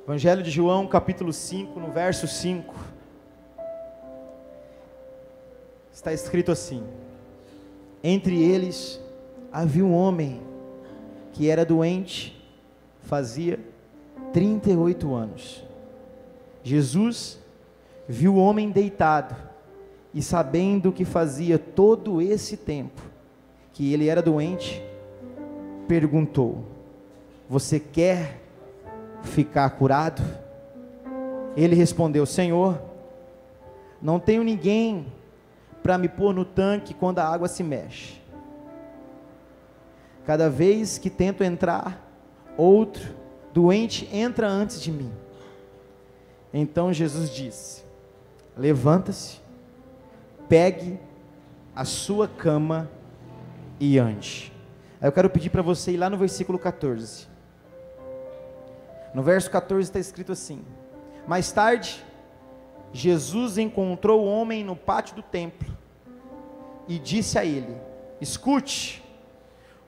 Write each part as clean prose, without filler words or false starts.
Evangelho de João, capítulo 5, no verso 5, está escrito assim: entre eles havia um homem que era doente, fazia 38 anos. Jesus viu o homem deitado, e sabendo que fazia todo esse tempo que ele era doente, perguntou: você quer ficar curado? Ele respondeu: Senhor, não tenho ninguém para me pôr no tanque quando a água se mexe. Cada vez que tento entrar, outro doente entra antes de mim. Então Jesus disse: levanta-se, pegue a sua cama e ande. Aí eu quero pedir para você ir lá no versículo 14. No verso 14 está escrito assim: mais tarde, Jesus encontrou o homem no pátio do templo e disse a ele: escute,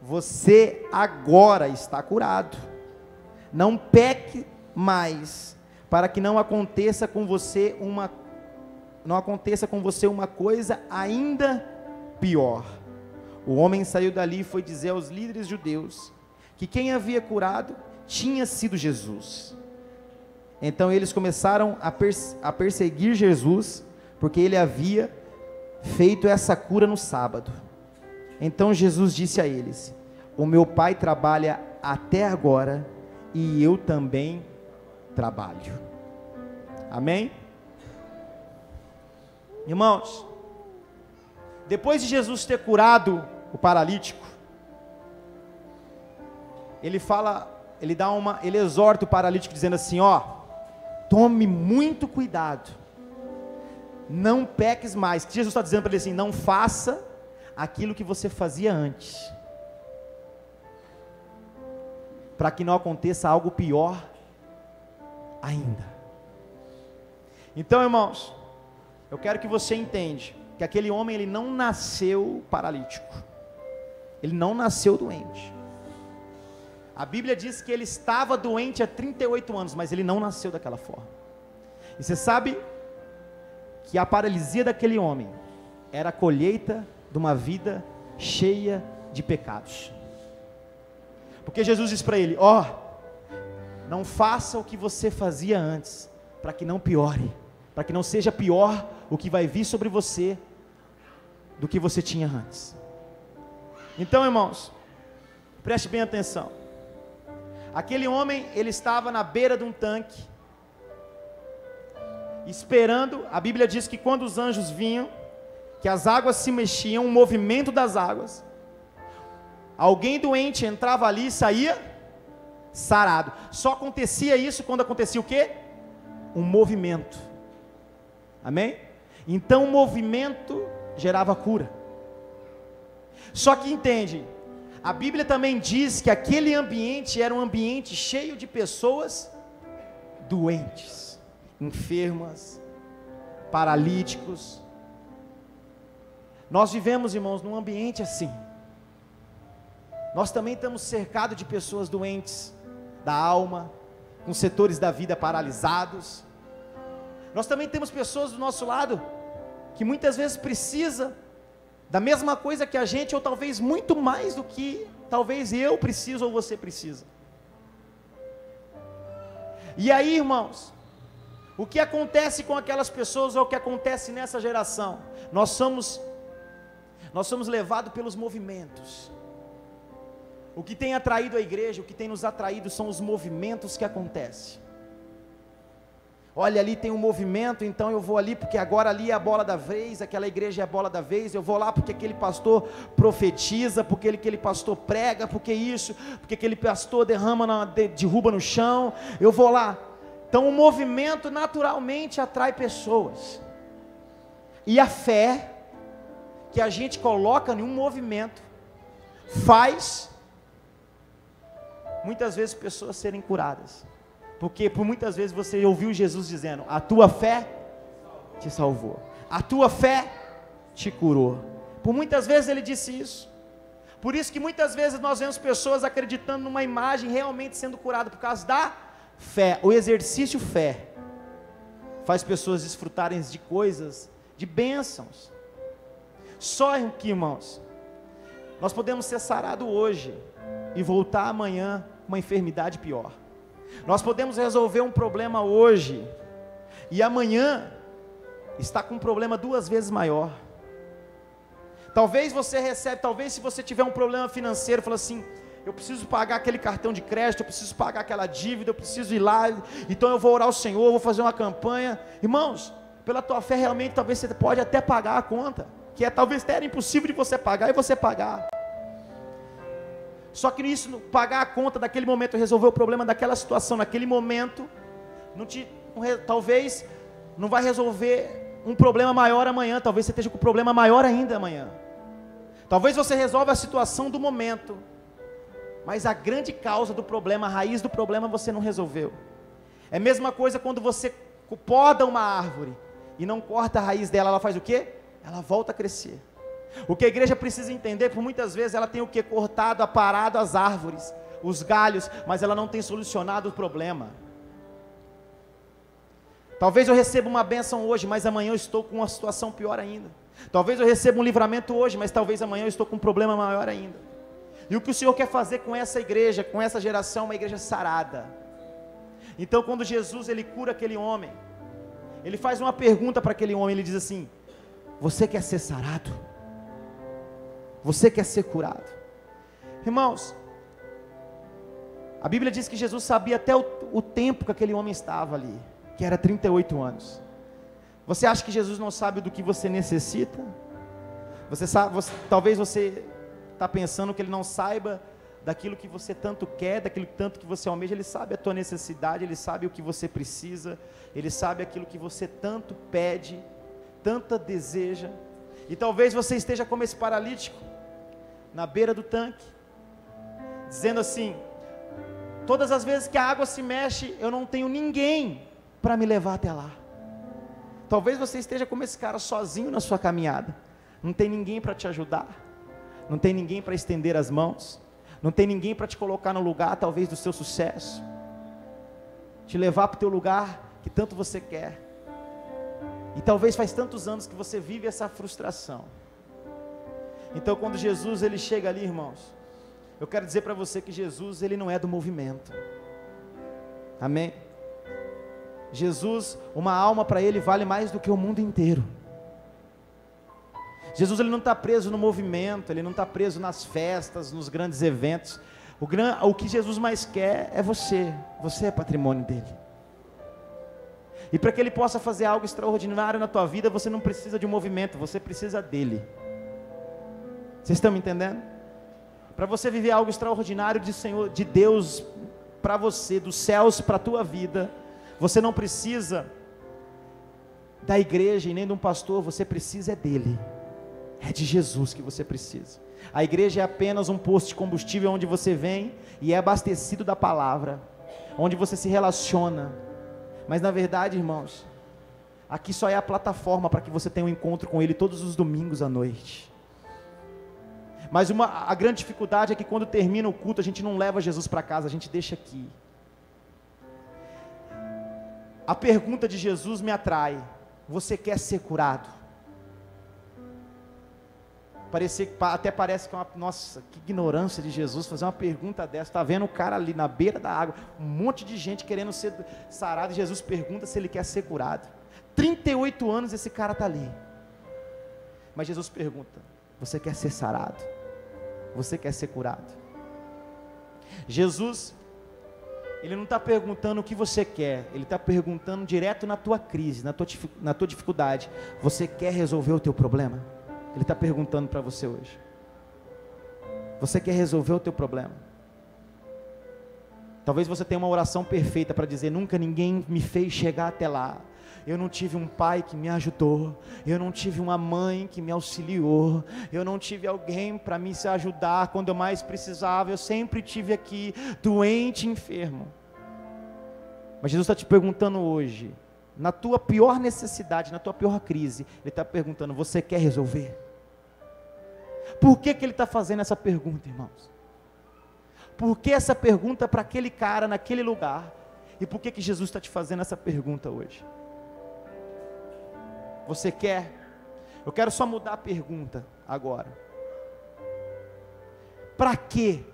você agora está curado, não peque mais, para que não aconteça com você uma coisa ainda pior. O homem saiu dali e foi dizer aos líderes judeus que quem havia curado tinha sido Jesus. Então eles começaram a perseguir Jesus, porque ele havia feito essa cura no sábado. Então Jesus disse a eles: o meu Pai trabalha até agora, e eu também trabalho. Amém? Irmãos, depois de Jesus ter curado o paralítico, ele exorta o paralítico dizendo assim: ó, tome muito cuidado, não peques mais. Que Jesus está dizendo para ele assim: não faça aquilo que você fazia antes, para que não aconteça algo pior ainda. Então, irmãos, eu quero que você entenda que aquele homem, ele não nasceu paralítico, ele não nasceu doente. A Bíblia diz que ele estava doente há 38 anos, mas ele não nasceu daquela forma. E você sabe que a paralisia daquele homem era a colheita de uma vida cheia de pecados. Porque Jesus disse para ele: ó, não faça o que você fazia antes, para que não piore, para que não seja pior o que vai vir sobre você do que você tinha antes. Então, irmãos, preste bem atenção. Aquele homem, ele estava na beira de um tanque, esperando. A Bíblia diz que quando os anjos vinham, que as águas se mexiam, o movimento das águas, alguém doente entrava ali e saía sarado. Só acontecia isso quando acontecia o quê? Um movimento. Amém? Então o movimento gerava cura. Só que entende, a Bíblia também diz que aquele ambiente era um ambiente cheio de pessoas doentes, enfermas, paralíticos. Nós vivemos, irmãos, num ambiente assim. Nós também estamos cercados de pessoas doentes da alma, com setores da vida paralisados. Nós também temos pessoas do nosso lado que muitas vezes precisa da mesma coisa que a gente, ou talvez muito mais do que talvez eu preciso ou você precisa. E aí, irmãos, o que acontece com aquelas pessoas, ou o que acontece nessa geração? Nós somos levados pelos movimentos. O que tem atraído a igreja, o que tem nos atraído são os movimentos que acontecem. Olha, ali tem um movimento, então eu vou ali porque agora ali é a bola da vez, aquela igreja é a bola da vez. Eu vou lá porque aquele pastor profetiza, porque aquele pastor prega, porque isso, porque aquele pastor derruba no chão. Eu vou lá. Então o movimento naturalmente atrai pessoas. E a fé que a gente coloca em um movimento faz muitas vezes pessoas serem curadas. Porque por muitas vezes você ouviu Jesus dizendo: a tua fé te salvou, a tua fé te curou. Por muitas vezes ele disse isso. Por isso que muitas vezes nós vemos pessoas acreditando numa imagem realmente sendo curada por causa da Fé, o exercício fé, faz pessoas desfrutarem de coisas, de bênçãos. Só que, irmãos, nós podemos ser sarados hoje e voltar amanhã com uma enfermidade pior. Nós podemos resolver um problema hoje e amanhã está com um problema 2 vezes maior. Talvez se você tiver um problema financeiro, fala assim: eu preciso pagar aquele cartão de crédito, eu preciso pagar aquela dívida, eu preciso ir lá, então eu vou orar ao Senhor, eu vou fazer uma campanha. Irmãos, pela tua fé realmente, talvez você pode até pagar a conta, que talvez até era impossível de você pagar, e você pagar. Só que isso, pagar a conta daquele momento, resolver o problema daquela situação, naquele momento, talvez não vai resolver um problema maior amanhã, talvez você esteja com um problema maior ainda amanhã. Talvez você resolva a situação do momento, mas a grande causa do problema, a raiz do problema você não resolveu. É a mesma coisa quando você poda uma árvore e não corta a raiz dela, ela faz o quê? Ela volta a crescer. O que a igreja precisa entender, por muitas vezes ela tem o que? Cortado, aparado as árvores, os galhos, mas ela não tem solucionado o problema. Talvez eu receba uma bênção hoje, mas amanhã eu estou com uma situação pior ainda. Talvez eu receba um livramento hoje, mas talvez amanhã eu estou com um problema maior ainda. E o que o Senhor quer fazer com essa igreja, com essa geração, uma igreja sarada. Então quando Jesus ele cura aquele homem, ele faz uma pergunta para aquele homem, ele diz assim: você quer ser sarado? Você quer ser curado? Irmãos, a Bíblia diz que Jesus sabia até o tempo que aquele homem estava ali, que era 38 anos. Você acha que Jesus não sabe do que você necessita? Talvez você está pensando que Ele não saiba daquilo que você tanto quer, daquilo tanto que você almeja. Ele sabe a tua necessidade, Ele sabe o que você precisa, Ele sabe aquilo que você tanto pede, tanto deseja. E talvez você esteja como esse paralítico, na beira do tanque, dizendo assim: todas as vezes que a água se mexe, eu não tenho ninguém para me levar até lá. Talvez você esteja como esse cara sozinho na sua caminhada, não tem ninguém para te ajudar, não tem ninguém para estender as mãos, não tem ninguém para te colocar no lugar talvez do seu sucesso, te levar para o teu lugar que tanto você quer. E talvez faz tantos anos que você vive essa frustração. Então quando Jesus ele chega ali, irmãos, eu quero dizer para você que Jesus ele não é do movimento. Amém? Jesus, uma alma para ele vale mais do que o mundo inteiro. Jesus ele não está preso no movimento, ele não está preso nas festas, nos grandes eventos. O que Jesus mais quer é você é patrimônio dele. E para que ele possa fazer algo extraordinário na tua vida, você não precisa de um movimento, você precisa dele. Vocês estão me entendendo? Para você viver algo extraordinário de Deus para você, dos céus para a tua vida, você não precisa da igreja e nem de um pastor, você precisa dele. É de Jesus que você precisa. A igreja é apenas um posto de combustível onde você vem e é abastecido da palavra, onde você se relaciona. Mas na verdade, irmãos, aqui só é a plataforma para que você tenha um encontro com Ele todos os domingos à noite. Mas a grande dificuldade é que quando termina o culto, a gente não leva Jesus para casa, a gente deixa aqui. A pergunta de Jesus me atrai: você quer ser curado? Até parece que é nossa, que ignorância de Jesus fazer uma pergunta dessa. Está vendo o cara ali na beira da água, um monte de gente querendo ser sarado, e Jesus pergunta se ele quer ser curado. 38 anos esse cara está ali, mas Jesus pergunta: você quer ser sarado? Você quer ser curado? Jesus, Ele não está perguntando o que você quer, Ele está perguntando direto na tua crise, na tua dificuldade: você quer resolver o teu problema? Ele está perguntando para você hoje: você quer resolver o teu problema? Talvez você tenha uma oração perfeita para dizer: nunca ninguém me fez chegar até lá. Eu não tive um pai que me ajudou, eu não tive uma mãe que me auxiliou, eu não tive alguém para me se ajudar quando eu mais precisava, eu sempre tive aqui, doente, enfermo. Mas Jesus está te perguntando hoje, na tua pior necessidade, na tua pior crise, Ele está perguntando: você quer resolver? Por que Ele está fazendo essa pergunta, irmãos? Por que essa pergunta para aquele cara, naquele lugar, E por que Jesus está te fazendo essa pergunta hoje? Você quer? Eu quero só mudar a pergunta agora. Para que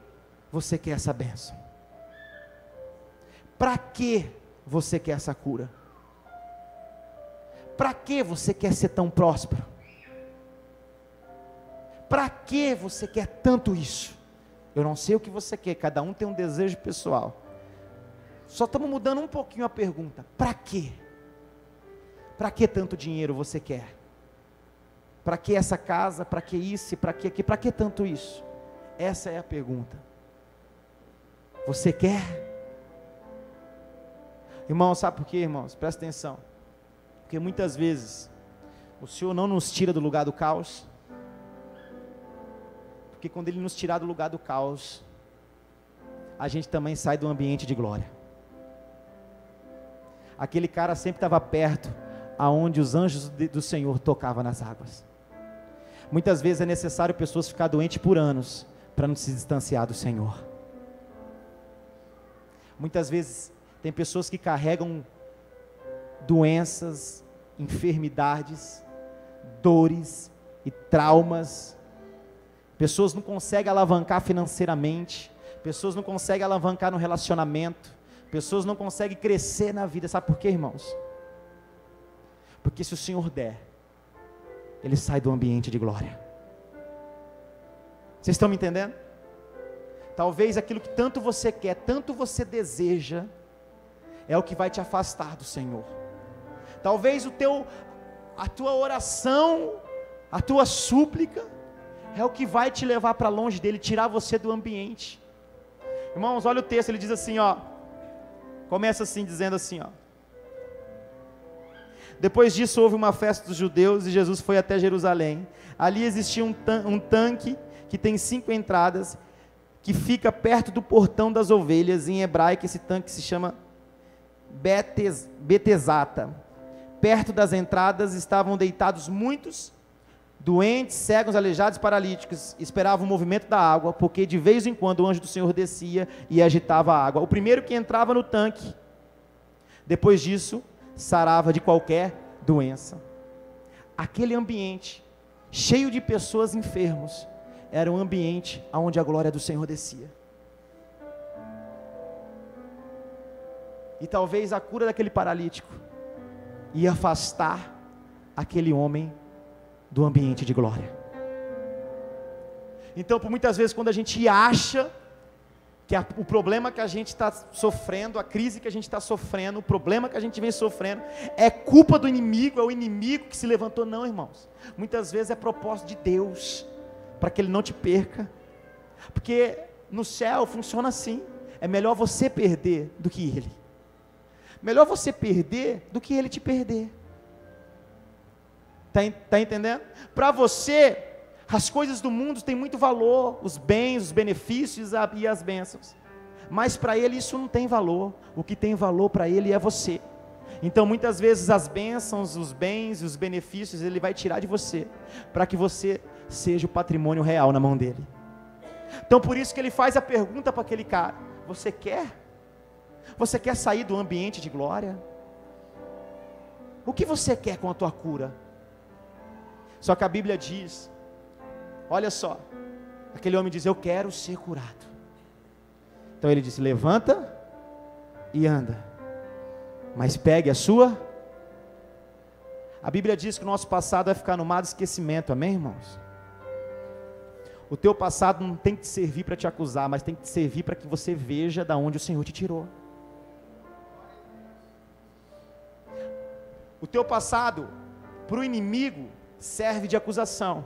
você quer essa bênção? Para que você quer essa cura? Para que você quer ser tão próspero? Para que você quer tanto isso? Eu não sei o que você quer, cada um tem um desejo pessoal. Só estamos mudando um pouquinho a pergunta. Para quê? Para que tanto dinheiro você quer? Para que essa casa? Para que isso? Para que aqui? Para que tanto isso? Essa é a pergunta. Você quer? Irmão, sabe por quê, irmãos? Presta atenção. Porque muitas vezes o Senhor não nos tira do lugar do caos. Porque quando Ele nos tirar do lugar do caos, a gente também sai do ambiente de glória. Aquele cara sempre estava perto, aonde os anjos do Senhor tocavam nas águas. Muitas vezes é necessário pessoas ficar doentes por anos, para não se distanciar do Senhor. Muitas vezes tem pessoas que carregam doenças, enfermidades, dores e traumas. Pessoas não conseguem alavancar financeiramente, pessoas não conseguem alavancar no relacionamento, pessoas não conseguem crescer na vida. Sabe por quê, irmãos? Porque se o Senhor der, Ele sai do ambiente de glória. Vocês estão me entendendo? Talvez aquilo que tanto você quer, tanto você deseja, é o que vai te afastar do Senhor. Talvez a tua oração, a tua súplica, é o que vai te levar para longe dele, tirar você do ambiente. Irmãos, olha o texto, ele diz assim, ó. Começa assim, dizendo assim, ó. Depois disso houve uma festa dos judeus e Jesus foi até Jerusalém. Ali existia um tanque que tem 5 entradas, que fica perto do portão das ovelhas. Em hebraico esse tanque se chama Betesata. Perto das entradas estavam deitados muitos doentes, cegos, aleijados, paralíticos. Esperavam o movimento da água, porque de vez em quando o anjo do Senhor descia e agitava a água. O primeiro que entrava no tanque, depois disso, sarava de qualquer doença. Aquele ambiente, cheio de pessoas enfermos, era um ambiente onde a glória do Senhor descia. E talvez a cura daquele paralítico ia afastar aquele homem do ambiente de glória. Então, por muitas vezes, quando a gente acha que o problema que a gente está sofrendo, a crise que a gente está sofrendo, o problema que a gente vem sofrendo, é culpa do inimigo, é o inimigo que se levantou. Não, irmãos, muitas vezes é propósito de Deus, para que Ele não te perca, porque no céu funciona assim, é melhor você perder do que Ele, melhor você perder do que Ele te perder. Está entendendo? Para você, as coisas do mundo têm muito valor, os bens, os benefícios e as bênçãos, mas para Ele isso não tem valor. O que tem valor para Ele é você. Então muitas vezes as bênçãos, os bens, os benefícios Ele vai tirar de você, para que você seja o patrimônio real na mão dEle. Então por isso que Ele faz a pergunta para aquele cara: você quer? Você quer sair do ambiente de glória? O que você quer com a tua cura? Só que a Bíblia diz, olha só, aquele homem diz: eu quero ser curado. Então ele disse: levanta e anda, mas pegue a sua. A Bíblia diz que o nosso passado vai ficar no mar do esquecimento, amém, irmãos? O teu passado não tem que te servir para te acusar, mas tem que te servir para que você veja da onde o Senhor te tirou. O teu passado, para o inimigo, serve de acusação,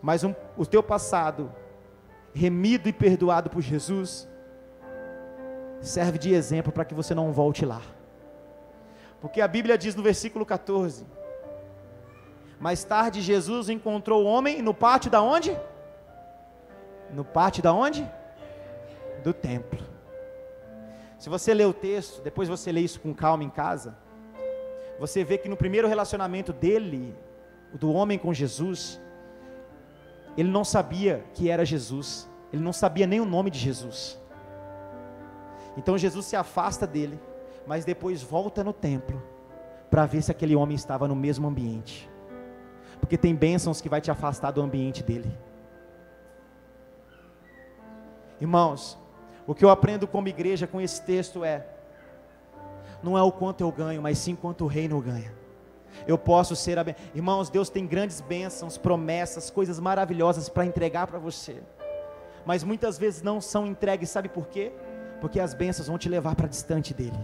mas o teu passado, remido e perdoado por Jesus, serve de exemplo para que você não volte lá. Porque a Bíblia diz no versículo 14: mais tarde Jesus encontrou o homem no pátio da onde? No pátio da onde? Do templo. Se você ler o texto, depois você lê isso com calma em casa, você vê que no primeiro relacionamento dele, do homem com Jesus, ele não sabia que era Jesus, ele não sabia nem o nome de Jesus. Então Jesus se afasta dele, mas depois volta no templo, para ver se aquele homem estava no mesmo ambiente, porque tem bênçãos que vai te afastar do ambiente dele. Irmãos, o que eu aprendo como igreja com esse texto não é o quanto eu ganho, mas sim quanto o reino ganha. Eu posso ser irmãos, Deus tem grandes bênçãos, promessas, coisas maravilhosas para entregar para você, mas muitas vezes não são entregues, sabe por quê? Porque as bênçãos vão te levar para distante dele,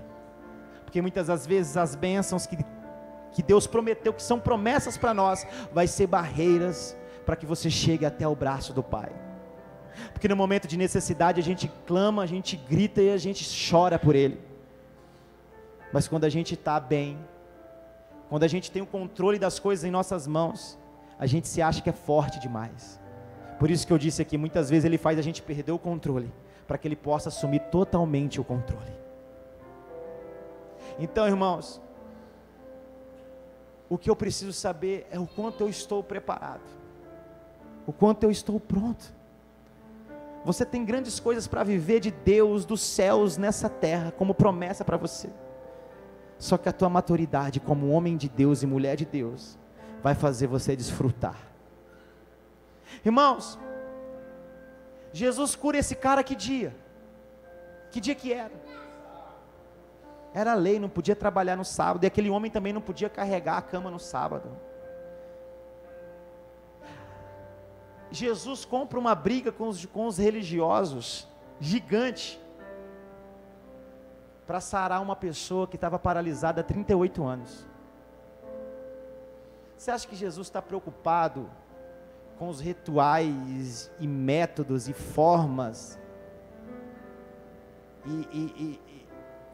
porque muitas das vezes as bênçãos que Deus prometeu, que são promessas para nós, vai ser barreiras para que você chegue até o braço do Pai, porque no momento de necessidade a gente clama, a gente grita e a gente chora por Ele, mas quando a gente está bem, quando a gente tem o controle das coisas em nossas mãos, a gente se acha que é forte demais. Por isso que eu disse aqui, muitas vezes Ele faz a gente perder o controle, para que Ele possa assumir totalmente o controle. Então, irmãos, o que eu preciso saber é o quanto eu estou preparado, o quanto eu estou pronto. Você tem grandes coisas para viver de Deus, dos céus, nessa terra, como promessa para você. Só que a tua maturidade como homem de Deus e mulher de Deus vai fazer você desfrutar. Irmãos, Jesus cura esse cara que dia? Que dia que era? Era lei, não podia trabalhar no sábado, e aquele homem também não podia carregar a cama no sábado. Jesus compra uma briga com os religiosos, gigante, para sarar uma pessoa que estava paralisada há 38 anos. Você acha que Jesus está preocupado com os rituais e métodos e formas e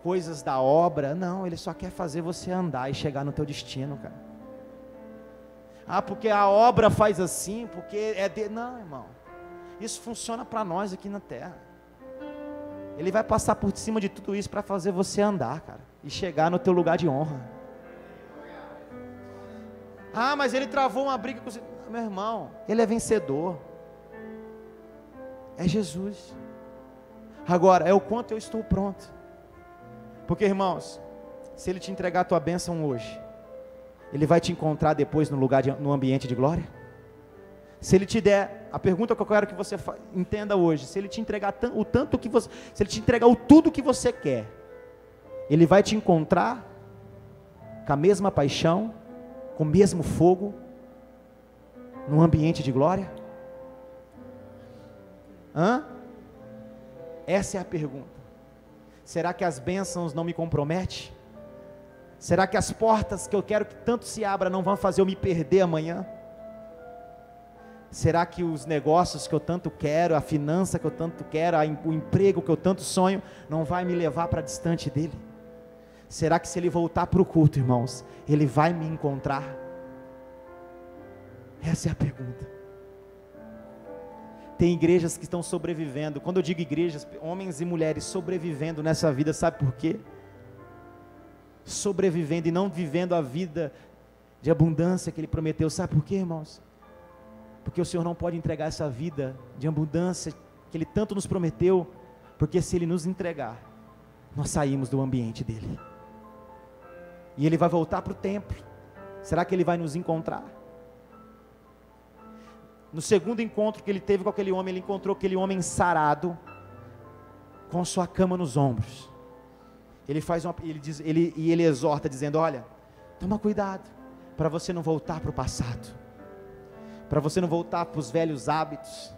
coisas da obra? Não, Ele só quer fazer você andar e chegar no teu destino, cara. Porque a obra faz assim, porque não, irmão, isso funciona para nós aqui na terra. Ele vai passar por cima de tudo isso para fazer você andar, cara, e chegar no teu lugar de honra. Mas ele travou uma briga com você. Meu irmão, ele é vencedor. É Jesus. Agora, é o quanto eu estou pronto. Porque, irmãos, se Ele te entregar a tua bênção hoje, Ele vai te encontrar depois no ambiente de glória? Se Ele te der, a pergunta que eu quero que você entenda hoje, se Ele te entregar o tanto que você, se Ele te entregar o tudo que você quer, Ele vai te encontrar com a mesma paixão, com o mesmo fogo, num ambiente de glória? Essa é a pergunta. Será que as bênçãos não me comprometem? Será que as portas que eu quero que tanto se abra não vão fazer eu me perder amanhã? Será que os negócios que eu tanto quero, a finança que eu tanto quero, o emprego que eu tanto sonho, não vai me levar para distante dele? Será que se ele voltar para o culto, irmãos, ele vai me encontrar? Essa é a pergunta. Tem igrejas que estão sobrevivendo. Quando eu digo igrejas, homens e mulheres sobrevivendo nessa vida, sabe por quê? Sobrevivendo e não vivendo a vida de abundância que Ele prometeu. Sabe por quê, irmãos? Porque o Senhor não pode entregar essa vida de abundância que Ele tanto nos prometeu, porque se Ele nos entregar, nós saímos do ambiente dEle, e Ele vai voltar para o templo. Será que Ele vai nos encontrar? No segundo encontro que Ele teve com aquele homem, Ele encontrou aquele homem sarado, com sua cama nos ombros. Ele exorta dizendo: olha, toma cuidado, para você não voltar para o passado, para você não voltar para os velhos hábitos,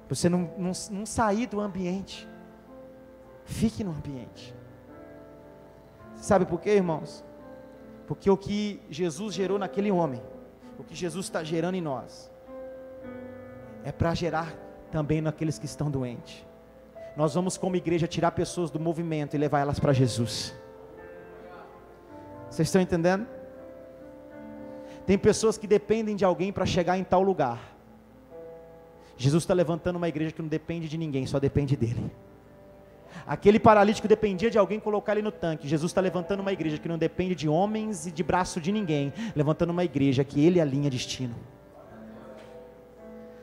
para você não sair do ambiente. Fique no ambiente. Sabe por quê, irmãos? Porque o que Jesus gerou naquele homem, o que Jesus está gerando em nós, é para gerar também naqueles que estão doentes. Nós vamos como igreja tirar pessoas do movimento e levar elas para Jesus. Vocês estão entendendo? Tem pessoas que dependem de alguém para chegar em tal lugar. Jesus está levantando uma igreja que não depende de ninguém, só depende dele. Aquele paralítico dependia de alguém colocar ele no tanque. Jesus está levantando uma igreja que não depende de homens e de braço de ninguém, levantando uma igreja que ele alinha destino.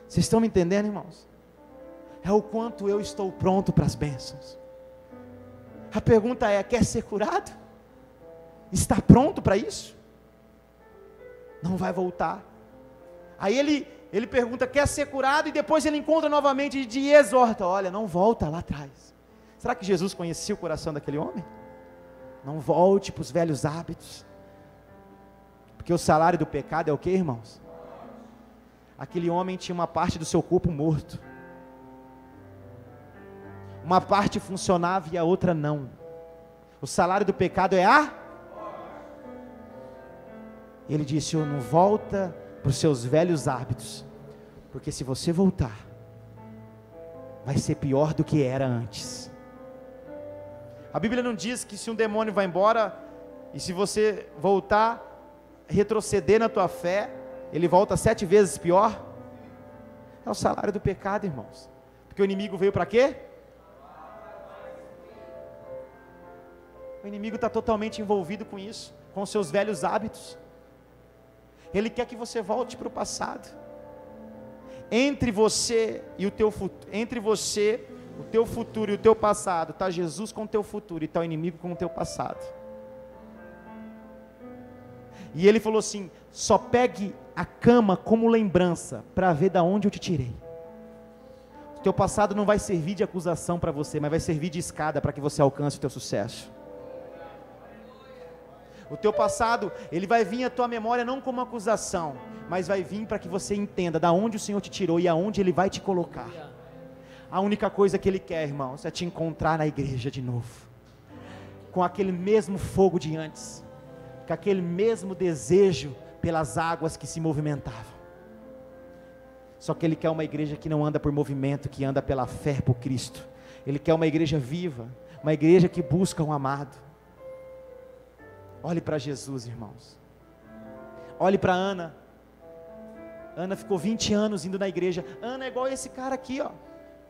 Vocês estão me entendendo, irmãos? É o quanto eu estou pronto para as bênçãos. A pergunta é: quer ser curado? Está pronto para isso? Não vai voltar. Aí ele pergunta: quer ser curado? E depois ele encontra novamente e exorta: olha, não volta lá atrás. Será que Jesus conhecia o coração daquele homem? Não volte para os velhos hábitos. Porque o salário do pecado é o que, irmãos? Aquele homem tinha uma parte do seu corpo morto. Uma parte funcionava e a outra não. O salário do pecado é a... Ele disse: não volta para os seus velhos hábitos, porque se você voltar, vai ser pior do que era antes. A Bíblia não diz que se um demônio vai embora, e se você voltar, retroceder na tua fé, ele volta 7 vezes pior? É o salário do pecado, irmãos. Porque o inimigo veio para quê? O inimigo está totalmente envolvido com isso, com os seus velhos hábitos. Ele quer que você volte para o passado. Entre você e o teu futuro, entre você, o teu futuro e o teu passado, está Jesus com o teu futuro e está o inimigo com o teu passado. E ele falou assim: só pegue a cama como lembrança, para ver da onde eu te tirei. O teu passado não vai servir de acusação para você, mas vai servir de escada para que você alcance o teu sucesso. O teu passado, ele vai vir à tua memória não como acusação, mas vai vir para que você entenda da onde o Senhor te tirou e aonde Ele vai te colocar. A única coisa que Ele quer, irmãos, é te encontrar na igreja de novo, com aquele mesmo fogo de antes, com aquele mesmo desejo pelas águas que se movimentavam. Só que Ele quer uma igreja que não anda por movimento, que anda pela fé por Cristo. Ele quer uma igreja viva, uma igreja que busca um amado. Olhe para Jesus, irmãos. Olhe para Ana. Ana ficou 20 anos indo na igreja. Ana é igual esse cara aqui, ó.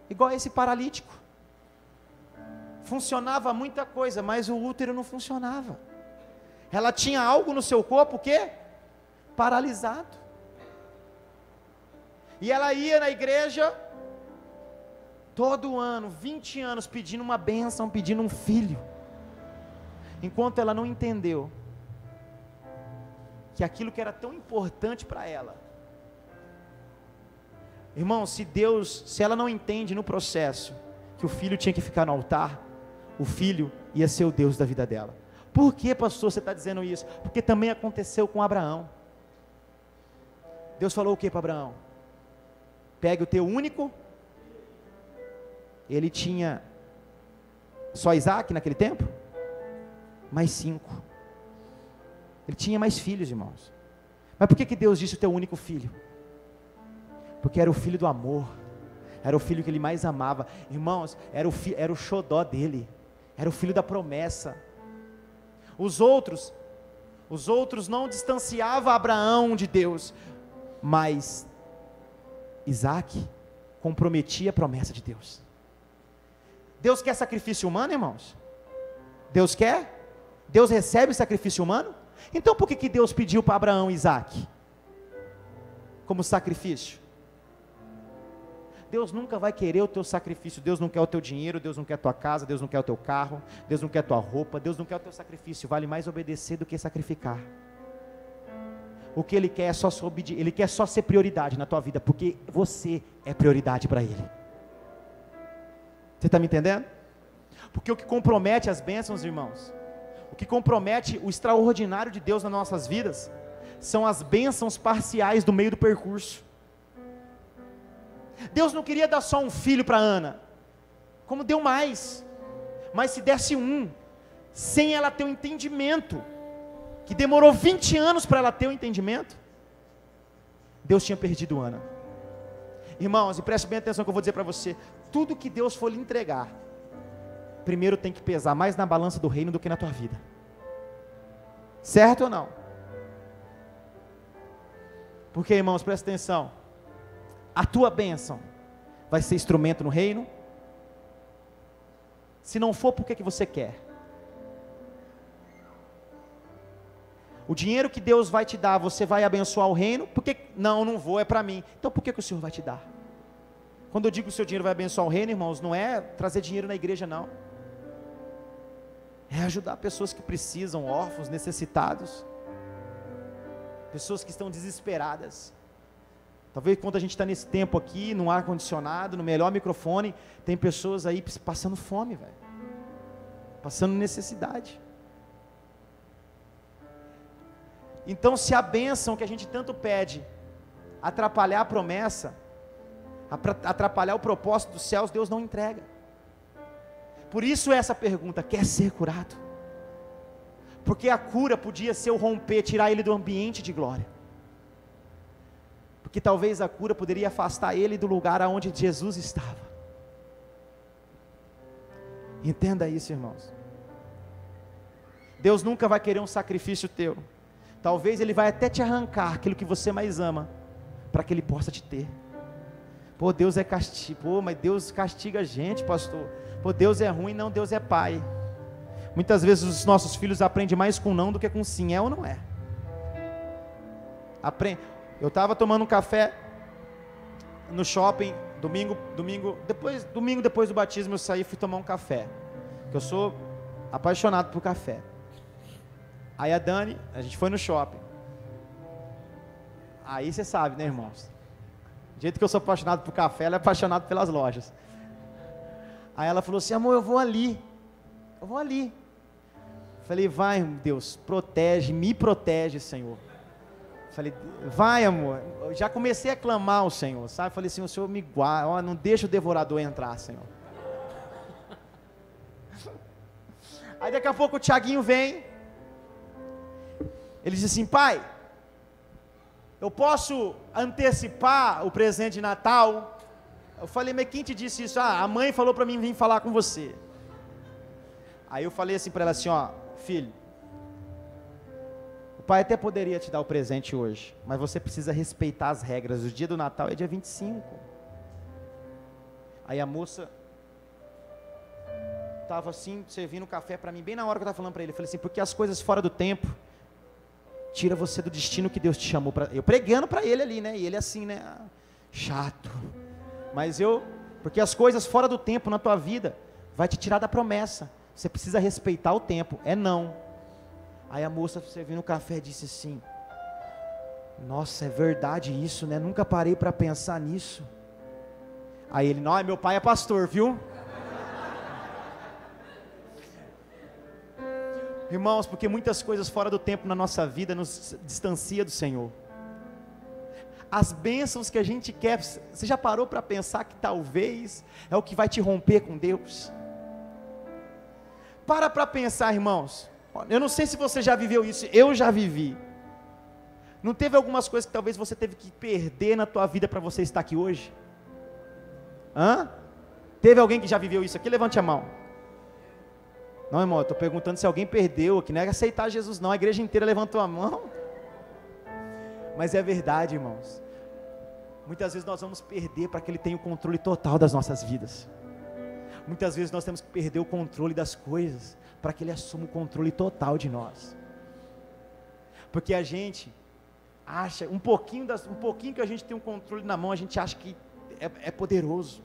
Igual esse paralítico. Funcionava muita coisa, mas o útero não funcionava. Ela tinha algo no seu corpo, o quê? Paralisado. E ela ia na igreja todo ano, 20 anos, pedindo uma bênção, pedindo um filho. Enquanto ela não entendeu que aquilo que era tão importante para ela, irmão, se ela não entende no processo que o filho tinha que ficar no altar, o filho ia ser o Deus da vida dela. Por que, pastor, você está dizendo isso? Porque também aconteceu com Abraão. Deus falou o que para Abraão? Pegue o teu único. Ele tinha só Isaac naquele tempo? Mais 5. Ele tinha mais filhos, irmãos. Mas por que Deus disse o teu único filho? Porque era o filho do amor, era o filho que ele mais amava. Irmãos, era o xodó dele, era o filho da promessa. Os outros não distanciavam Abraão de Deus, mas Isaac comprometia a promessa de Deus. Deus quer sacrifício humano, irmãos? Deus quer? Deus recebe sacrifício humano? Então por que Deus pediu para Abraão e Isaac como sacrifício? Deus nunca vai querer o teu sacrifício. Deus não quer o teu dinheiro, Deus não quer a tua casa, Deus não quer o teu carro, Deus não quer a tua roupa, Deus não quer o teu sacrifício. Vale mais obedecer do que sacrificar. O que Ele quer é só Ele quer só ser prioridade na tua vida, porque você é prioridade para Ele. Você está me entendendo? Porque o que compromete as bênçãos, irmãos, o que compromete o extraordinário de Deus nas nossas vidas, são as bênçãos parciais do meio do percurso. Deus não queria dar só um filho para Ana, como deu mais, mas se desse um, sem ela ter o entendimento, que demorou 20 anos para ela ter o entendimento, Deus tinha perdido Ana. Irmãos, e preste bem atenção que eu vou dizer para você, tudo que Deus for lhe entregar, primeiro tem que pesar mais na balança do reino do que na tua vida, certo ou não? Porque, irmãos, presta atenção, a tua bênção vai ser instrumento no reino? Se não for, por que você quer? O dinheiro que Deus vai te dar, você vai abençoar o reino? Porque não vou, é para mim. Então por que o Senhor vai te dar? Quando eu digo que o seu dinheiro vai abençoar o reino, irmãos, não é trazer dinheiro na igreja, não. é ajudar pessoas que precisam, órfãos, necessitados, pessoas que estão desesperadas. Talvez quando a gente está nesse tempo aqui, no ar-condicionado, no melhor microfone, tem pessoas aí passando fome, velho, passando necessidade. Então, se a bênção que a gente tanto pede atrapalhar a promessa, atrapalhar o propósito dos céus, Deus não entrega. Por isso essa pergunta: quer ser curado? Porque a cura podia ser o romper, tirar ele do ambiente de glória. Porque talvez a cura poderia afastar ele do lugar aonde Jesus estava. Entenda isso, irmãos. Deus nunca vai querer um sacrifício teu. Talvez Ele vai até te arrancar aquilo que você mais ama, para que Ele possa te ter. Pô, Deus é castigo. Pô, mas Deus castiga a gente, pastor. Pô, Deus é ruim. Não, Deus é pai. Muitas vezes os nossos filhos aprendem mais com não do que com sim. É ou não é? Eu estava tomando um café no shopping, domingo depois do batismo eu saí e fui tomar um café. Que eu sou apaixonado por café. Aí a Dani, a gente foi no shopping. Aí você sabe, né, irmãos? Do jeito que eu sou apaixonado por café, ela é apaixonada pelas lojas. Aí ela falou assim: amor, eu vou ali. Falei: vai, Deus, me protege, Senhor. Falei: vai, amor. Eu já comecei a clamar ao Senhor, sabe? Falei assim: o Senhor me guarda, não deixa o devorador entrar, Senhor. Aí daqui a pouco o Tiaguinho vem. Ele disse assim: pai, eu posso antecipar o presente de Natal? Eu falei: mas quem te disse isso? A mãe falou para mim vir falar com você. Aí eu falei assim para ela assim: ó, filho, o pai até poderia te dar o presente hoje, mas você precisa respeitar as regras. O dia do Natal é dia 25. Aí a moça estava assim, servindo café para mim, bem na hora que eu estava falando para ele. Eu falei assim: porque as coisas fora do tempo tira você do destino que Deus te chamou para. Eu pregando para ele ali, né? E ele assim, né? Chato. Mas porque as coisas fora do tempo na tua vida vai te tirar da promessa. Você precisa respeitar o tempo. É não. Aí a moça servindo o café disse assim: nossa, é verdade isso, né? Nunca parei para pensar nisso. Aí ele: não, meu pai é pastor, viu? Irmãos, porque muitas coisas fora do tempo na nossa vida nos distancia do Senhor. As bênçãos que a gente quer, você já parou para pensar que talvez é o que vai te romper com Deus? Para pensar, irmãos. Eu não sei se você já viveu isso, eu já vivi. Não teve algumas coisas que talvez você teve que perder na tua vida para você estar aqui hoje? Teve alguém que já viveu isso aqui? Levante a mão. Não, irmão, eu estou perguntando se alguém perdeu, que não é aceitar Jesus não, a igreja inteira levantou a mão. Mas é verdade, irmãos. Muitas vezes nós vamos perder para que Ele tenha o controle total das nossas vidas. Muitas vezes nós temos que perder o controle das coisas, para que Ele assuma o controle total de nós. Porque a gente acha, um pouquinho que a gente tem um controle na mão, a gente acha que é poderoso.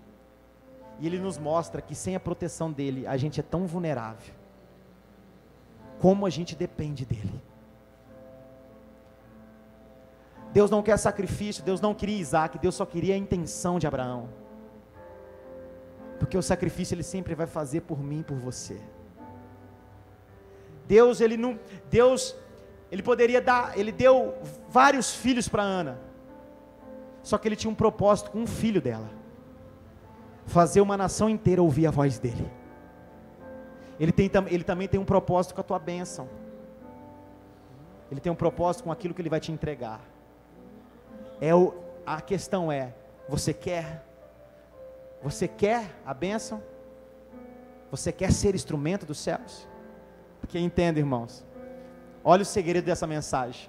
E Ele nos mostra que sem a proteção dEle, a gente é tão vulnerável. Como a gente depende dEle. Deus não quer sacrifício, Deus não queria Isaac, Deus só queria a intenção de Abraão. Porque o sacrifício Ele sempre vai fazer por mim e por você. Deus, Ele poderia dar, Ele deu vários filhos para Ana. Só que Ele tinha um propósito com um filho dela. Fazer uma nação inteira ouvir a voz dEle. Ele também tem um propósito com a tua bênção. Ele tem um propósito com aquilo que Ele vai te entregar. A questão é, você quer? Você quer a bênção? Você quer ser instrumento dos céus? Porque entenda, irmãos, olha o segredo dessa mensagem.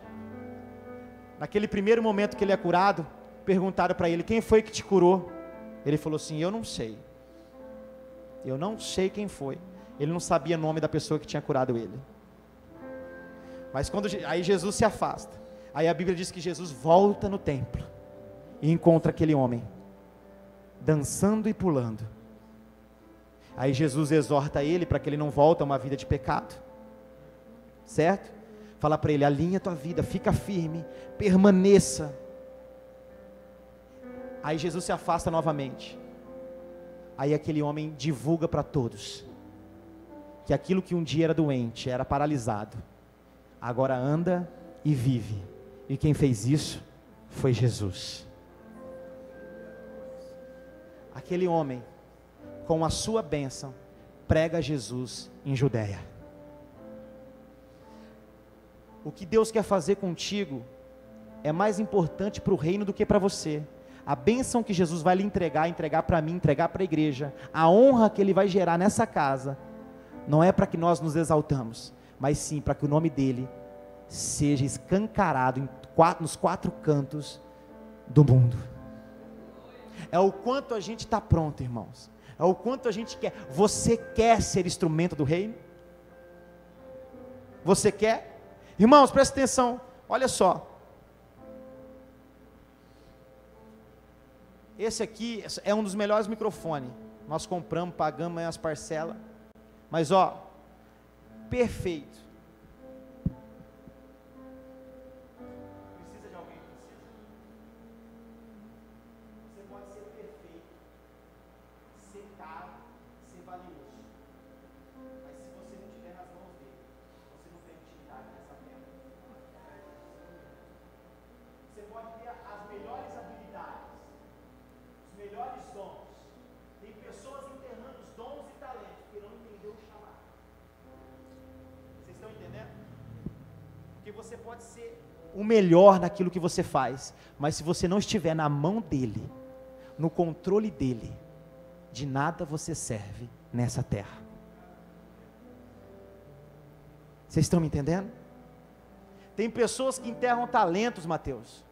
Naquele primeiro momento que ele é curado, perguntaram para ele: quem foi que te curou? Ele falou assim: eu não sei. Eu não sei quem foi. Ele não sabia o nome da pessoa que tinha curado ele. Mas aí Jesus se afasta. Aí a Bíblia diz que Jesus volta no templo e encontra aquele homem dançando e pulando. Aí Jesus exorta ele para que ele não volte a uma vida de pecado, certo? Fala para ele, alinha a tua vida, fica firme, permaneça. Aí Jesus se afasta novamente. Aí aquele homem divulga para todos, que aquilo que um dia era doente, era paralisado, agora anda e vive. E quem fez isso foi Jesus. Aquele homem, com a sua bênção, prega Jesus em Judeia. O que Deus quer fazer contigo é mais importante para o reino do que para você. A bênção que Jesus vai lhe entregar para mim, entregar para a igreja, a honra que Ele vai gerar nessa casa, não é para que nós nos exaltamos, mas sim para que o nome dEle seja escancarado nos 4 cantos do mundo. É o quanto a gente está pronto, irmãos. É o quanto a gente quer. Você quer ser instrumento do reino? Você quer? Irmãos, presta atenção, olha só. Esse aqui é um dos melhores microfones. Nós compramos, pagamos as parcelas. Mas ó, perfeito. Precisa de alguém? Precisa. Você pode ser perfeito, ser caro, ser valioso. Mas se você não estiver nas mãos dele, você não tem utilidade nessa terra. Você pode ter as melhores habilidades, os melhores dons. Tem pessoas enterrando os dons e talentos porque não entendeu o chamado. Vocês estão entendendo? Porque você pode ser o melhor naquilo que você faz, mas se você não estiver na mão dele, no controle dele, de nada você serve nessa terra. Vocês estão me entendendo? Tem pessoas que enterram talentos, Mateus,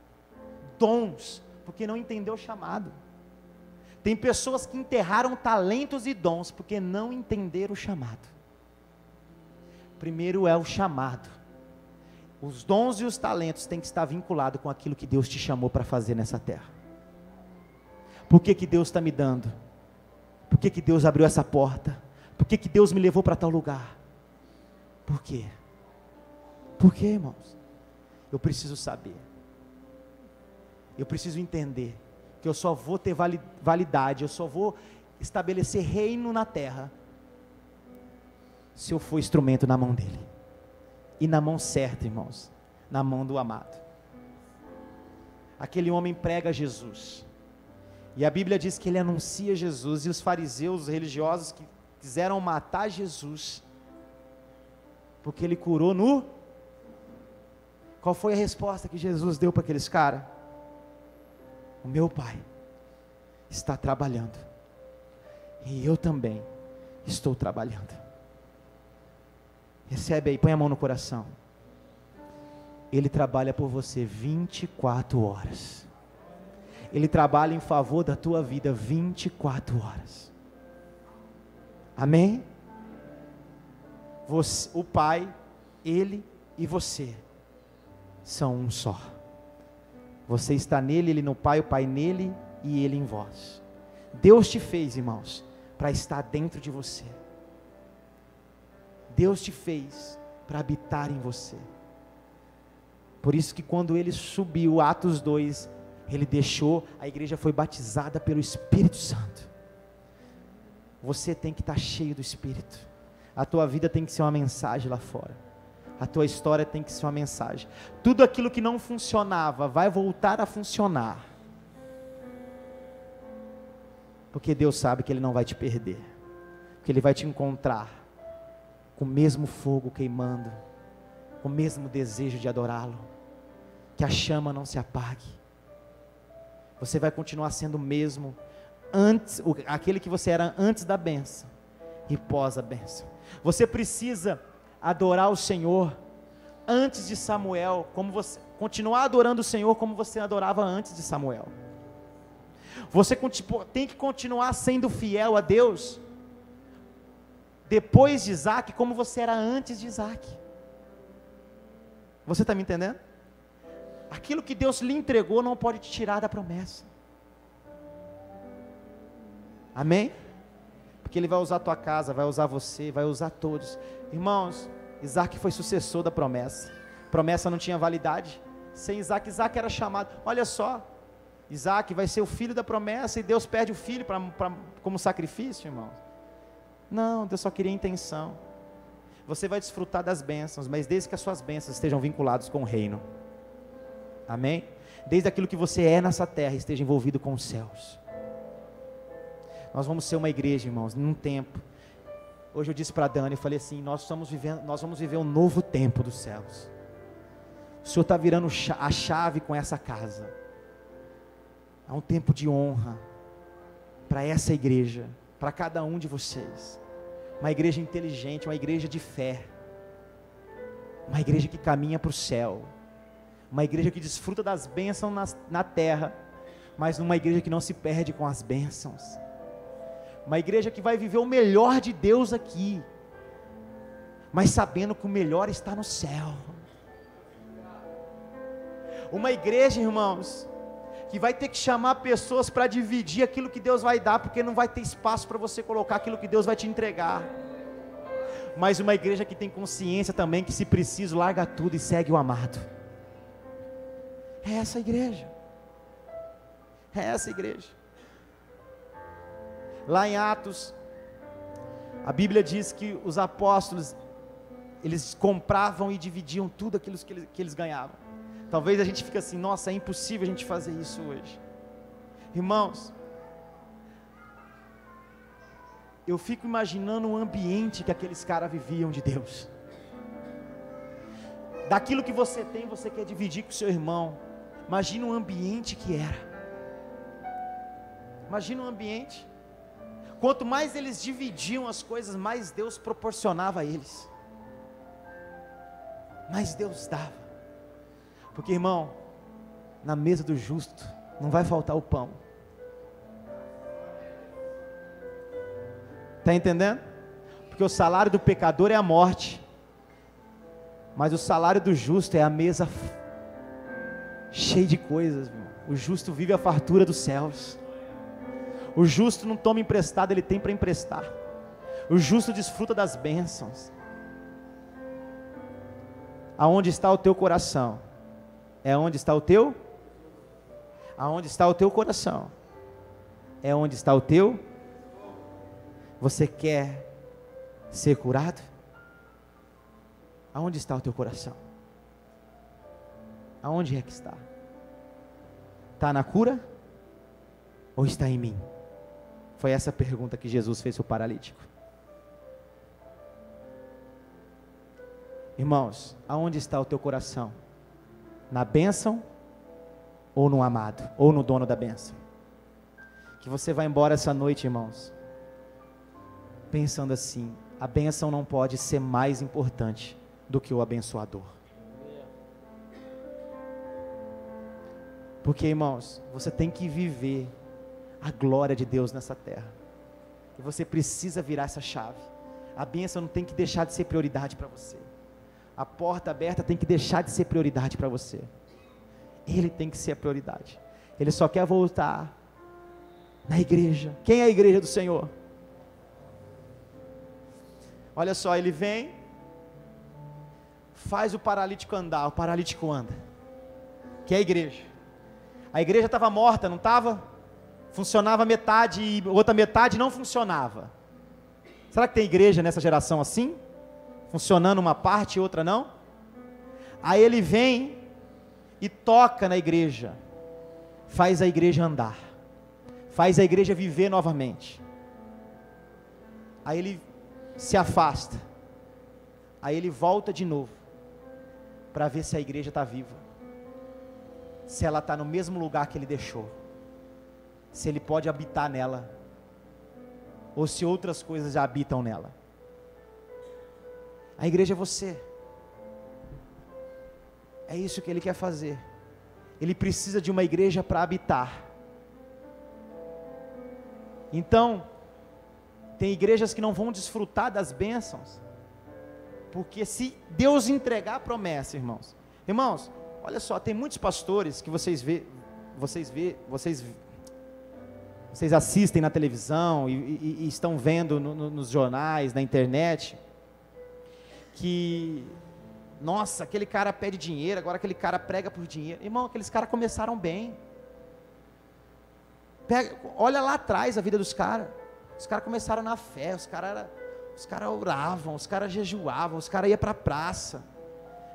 dons, porque não entendeu o chamado. Tem pessoas que enterraram talentos e dons porque não entenderam o chamado. Primeiro é o chamado. Os dons e os talentos têm que estar vinculados com aquilo que Deus te chamou para fazer nessa terra. Por que que Deus está me dando? Por que que Deus abriu essa porta? Por que que Deus me levou para tal lugar? Por quê? Por quê, irmãos? Eu preciso saber. Eu preciso entender que eu só vou ter validade, eu só vou estabelecer reino na terra se eu for instrumento na mão dele. E na mão certa, irmãos, na mão do amado. Aquele homem prega Jesus, e a Bíblia diz que ele anuncia Jesus, e os fariseus, os religiosos que quiseram matar Jesus, porque ele curou no... Qual foi a resposta que Jesus deu para aqueles caras? O meu Pai está trabalhando, e eu também estou trabalhando. Recebe aí, põe a mão no coração. Ele trabalha por você 24 horas. Ele trabalha em favor da tua vida 24 horas. Amém? Você, o Pai, Ele e você são um só. Você está nele, Ele no Pai, o Pai nele e Ele em vós. Deus te fez, irmãos, para estar dentro de você. Deus te fez para habitar em você. Por isso que quando ele subiu, Atos 2, ele deixou, a igreja foi batizada pelo Espírito Santo. Você tem que estar cheio do Espírito. A tua vida tem que ser uma mensagem lá fora. A tua história tem que ser uma mensagem. Tudo aquilo que não funcionava vai voltar a funcionar. Porque Deus sabe que Ele não vai te perder. Que Ele vai te encontrar com o mesmo fogo queimando, com o mesmo desejo de adorá-lo, que a chama não se apague. Você vai continuar sendo o mesmo, aquele que você era antes da bênção e pós a bênção. Você precisa adorar o Senhor antes de Samuel, continuar adorando o Senhor como você adorava antes de Samuel. Você tem que continuar sendo fiel a Deus depois de Isaac, como você era antes de Isaac. Você está me entendendo? Aquilo que Deus lhe entregou não pode te tirar da promessa. Amém? porque Ele vai usar a tua casa, vai usar você, vai usar todos. Irmãos, Isaac foi sucessor da promessa. Promessa não tinha validade. Sem Isaac, Isaac era chamado. Olha só, Isaac vai ser o filho da promessa e Deus perde o filho como sacrifício, irmãos. Não, Deus só queria intenção. Você vai desfrutar das bênçãos, mas desde que as suas bênçãos estejam vinculadas com o reino. Amém? Desde aquilo que você é nessa terra esteja envolvido com os céus. Nós vamos ser uma igreja, irmãos, num tempo. Hoje eu disse para a Dani, eu falei assim, nós vamos viver um novo tempo dos céus. O Senhor está virando a chave com essa casa. Há um tempo de honra para essa igreja, para cada um de vocês. Uma igreja inteligente, uma igreja de fé. Uma igreja que caminha para o céu. Uma igreja que desfruta das bênçãos na terra, mas uma igreja que não se perde com as bênçãos. Uma igreja que vai viver o melhor de Deus aqui, mas sabendo que o melhor está no céu. Uma igreja, irmãos, que vai ter que chamar pessoas para dividir aquilo que Deus vai dar, porque não vai ter espaço para você colocar aquilo que Deus vai te entregar. Mas uma igreja que tem consciência também que, se preciso, larga tudo e segue o amado. É essa igreja. É essa igreja. Lá em Atos, a Bíblia diz que os apóstolos, eles compravam e dividiam tudo aquilo que eles ganhavam. Talvez a gente fique assim, nossa, é impossível a gente fazer isso hoje. Irmãos, eu fico imaginando o ambiente que aqueles caras viviam de Deus. Daquilo que você tem, você quer dividir com o seu irmão. Imagina o ambiente que era. Imagina o ambiente. Quanto mais eles dividiam as coisas, mais Deus proporcionava a eles. Mais Deus dava. Porque, irmão, na mesa do justo não vai faltar o pão. Está entendendo? Porque o salário do pecador é a morte, mas o salário do justo é a mesa cheia de coisas, meu. O justo vive a fartura dos céus. O justo não toma emprestado, ele tem para emprestar. O justo desfruta das bênçãos. Aonde está o teu coração? É onde está o teu? Aonde está o teu coração? É onde está o teu? Você quer ser curado? Aonde está o teu coração? Aonde é que está? Está na cura? Ou está em mim? Foi essa a pergunta que Jesus fez ao paralítico. Irmãos, aonde está o teu coração? Na bênção ou no amado? Ou no dono da bênção? Que você vai embora essa noite, irmãos, pensando assim: a bênção não pode ser mais importante do que o abençoador. Porque, irmãos, você tem que viver a glória de Deus nessa terra. E você precisa virar essa chave. A bênção não tem que deixar de ser prioridade para você. A porta aberta tem que deixar de ser prioridade para você. Ele tem que ser a prioridade. Ele só quer voltar na igreja. Quem é a igreja do Senhor? Olha só, ele vem, faz o paralítico andar, o paralítico anda. Que é a igreja. A igreja estava morta, não estava? Funcionava metade e outra metade não funcionava. Será que tem igreja nessa geração assim? Funcionando uma parte e outra não? Aí ele vem e toca na igreja, faz a igreja andar, faz a igreja viver novamente. Aí ele se afasta, aí ele volta de novo, para ver se a igreja está viva, se ela está no mesmo lugar que ele deixou, se ele pode habitar nela, ou se outras coisas já habitam nela. A igreja é você. É isso que ele quer fazer. Ele precisa de uma igreja para habitar. Então, tem igrejas que não vão desfrutar das bênçãos, porque se Deus entregar a promessa, irmãos, olha só, tem muitos pastores que vocês assistem na televisão e estão vendo nos jornais, na internet, que, nossa, aquele cara pede dinheiro, agora aquele cara prega por dinheiro. Irmão, aqueles caras começaram bem. Olha lá atrás a vida dos caras. Os caras começaram na fé, os caras oravam, os caras jejuavam, os caras iam para a praça.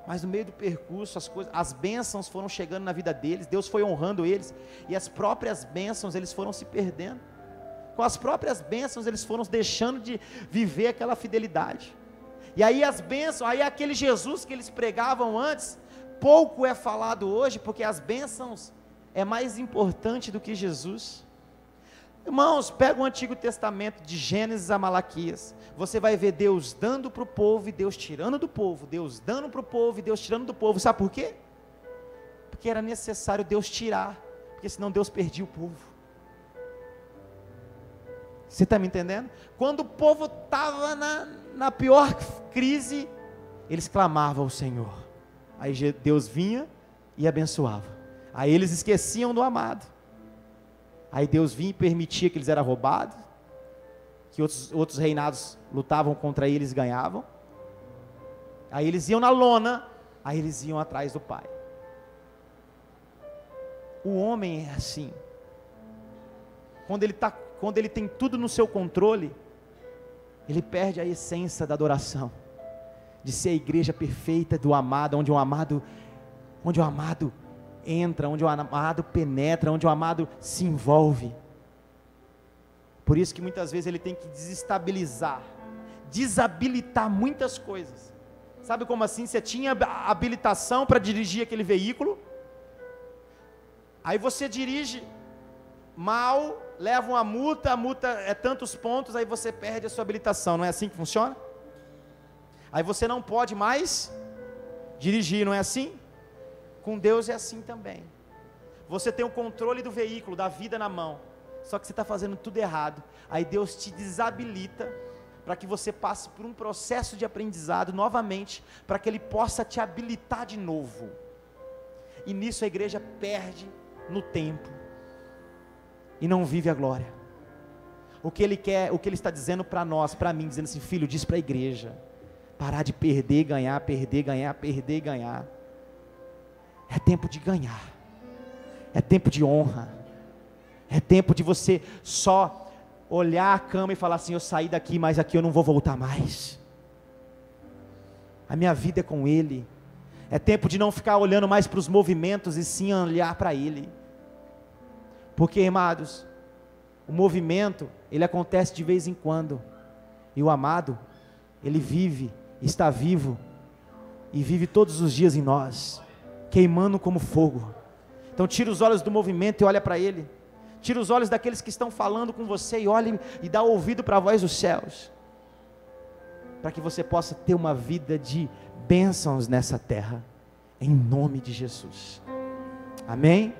Mas no meio do percurso, as bênçãos foram chegando na vida deles, Deus foi honrando eles, e as próprias bênçãos eles foram se perdendo. Com as próprias bênçãos eles foram deixando de viver aquela fidelidade. E aí as bênçãos, aí aquele Jesus que eles pregavam antes, pouco é falado hoje, porque as bênçãos é mais importante do que Jesus. Irmãos, pega o Antigo Testamento de Gênesis a Malaquias, você vai ver Deus dando para o povo e Deus tirando do povo, Deus dando para o povo e Deus tirando do povo. Sabe por quê? Porque era necessário Deus tirar, porque senão Deus perdia o povo. Você está me entendendo? Quando o povo estava na pior crise, eles clamavam ao Senhor, aí Deus vinha e abençoava, aí eles esqueciam do amado, aí Deus vinha e permitia que eles eram roubados, que outros reinados lutavam contra eles e ganhavam, aí eles iam na lona, aí eles iam atrás do Pai. O homem é assim, quando ele tem tudo no seu controle, ele perde a essência da adoração, de ser a igreja perfeita do amado, onde o amado entra, onde o amado penetra, onde o amado se envolve. Por isso que muitas vezes ele tem que desabilitar muitas coisas. Sabe como assim? Você tinha habilitação para dirigir aquele veículo, aí você dirige mal, leva uma multa, a multa é tantos pontos, aí você perde a sua habilitação. Não é assim que funciona? Aí você não pode mais dirigir, não é assim? Com Deus é assim também. Você tem o controle do veículo, da vida na mão, só que você está fazendo tudo errado, aí Deus te desabilita, para que você passe por um processo de aprendizado novamente, para que Ele possa te habilitar de novo, e nisso a igreja perde no tempo, e não vive a glória. O que Ele quer, o que Ele está dizendo para nós, para mim, dizendo assim: filho, diz para a igreja, parar de perder e ganhar, perder, ganhar, perder e ganhar. É tempo de ganhar, é tempo de honra, é tempo de você só olhar a cama e falar assim: eu saí daqui, mas aqui eu não vou voltar mais, a minha vida é com Ele. É tempo de não ficar olhando mais para os movimentos e sim olhar para Ele, porque, irmãos, o movimento, ele acontece de vez em quando, e o amado, Ele vive, está vivo, e vive todos os dias em nós, queimando como fogo. Então tira os olhos do movimento e olha para Ele, tira os olhos daqueles que estão falando com você e olhe e dá ouvido para a voz dos céus, para que você possa ter uma vida de bênçãos nessa terra, em nome de Jesus, amém?